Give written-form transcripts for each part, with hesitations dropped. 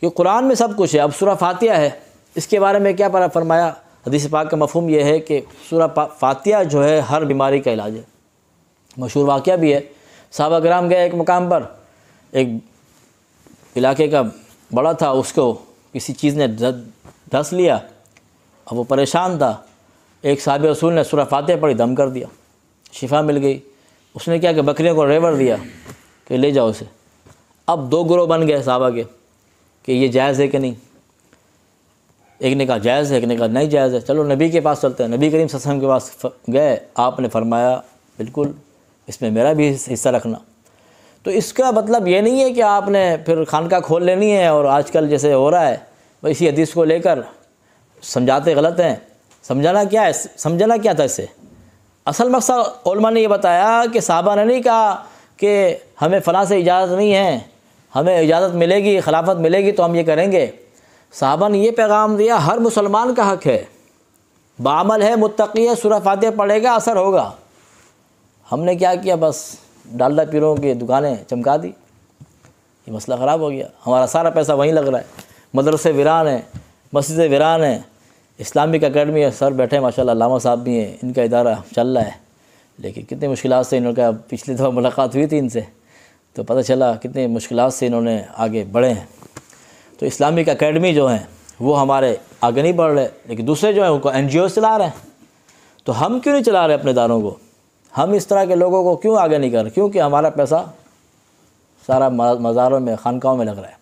कि कुरान में सब कुछ है। अब सूरह फातिहा है, इसके बारे में क्या फरमाया? हदीस पाक का मफ़हूम यह है कि सूरह फातिहा जो है हर बीमारी का इलाज है। मशहूर वाक़या भी है, सहाबा किराम गए एक मकाम पर, एक इलाके का बड़ा था, उसको किसी चीज़ ने धंस लिया, अब वो परेशान था। एक साहिब रसूल ने सूरह फातिहा पढ़ी, दम कर दिया, शिफा मिल गई। उसने क्या कि बकरियों को रेवर दिया कि ले जाओ उसे। अब दो ग्रोह बन गए सहाबा के कि ये जायज़ है कि नहीं। एक ने कहा जायज़ है, एक ने कहा नहीं जायज़ है, चलो नबी के पास चलते हैं। नबी करीम सल्लल्लाहु अलैहि वसल्लम के पास गए, आपने फरमाया बिल्कुल इसमें मेरा भी हिस्सा रखना। तो इसका मतलब ये नहीं है कि आपने फिर खानका खोल लेनी है, और आजकल जैसे हो रहा है भाई इसी हदीस को लेकर समझाते गलत हैं। समझाना क्या है, समझाना क्या था इससे? असल मकसद उलमा ने ये बताया कि साहबा ने नहीं कहा कि हमें फ़लाँ से इजाज़त नहीं है, हमें इजाज़त मिलेगी, खिलाफत मिलेगी तो हम ये करेंगे। साहबा ने ये पैगाम दिया हर मुसलमान का हक़ है, बामल है, मुत्तकी है, सूरह फातिहा पढ़ेगा, असर होगा। हमने क्या किया, बस डालडा पीरों की दुकानें चमका दी, ये मसला ख़राब हो गया। हमारा सारा पैसा वहीं लग रहा है, मदरसे वीरान हैं, मस्जिदें वीरान हैं, इस्लामिक अकेडमी है, सर बैठे माशाल्लाह, लामा साहब भी हैं, इनका इदारा चल रहा है। लेकिन कितनी मुश्किलात से इनका, पिछली दफ़ा मुलाकात हुई थी इनसे तो पता चला कितनी मुश्किलात से इन्होंने आगे बढ़े हैं। तो इस्लामिक अकेडमी जो हैं वो हमारे आगे नहीं बढ़ रहे, लेकिन दूसरे जो हैं उनको NGO चला रहे हैं। तो हम क्यों नहीं चला रहे अपने इदारों को? हम इस तरह के लोगों को क्यों आगे नहीं कर रहे? क्योंकि हमारा पैसा सारा मज़ारों में, खानकाहों में लग रहा है।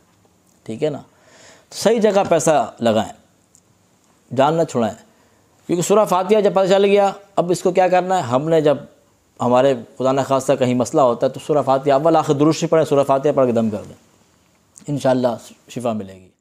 ठीक है ना? तो सही जगह पैसा लगाएं, जान न छुड़ाएं। क्योंकि सूरह फातिहा जब पता चल गया, अब इसको क्या करना है, हमने जब हमारे खुदा न खास्ता कहीं मसला होता है तो सूरह फातिहा अव्वल आखिर दुरूद शरीफ पढ़ें, सूरह फातिहा पढ़ के दम कर दें, इंशाअल्लाह शिफा मिलेगी।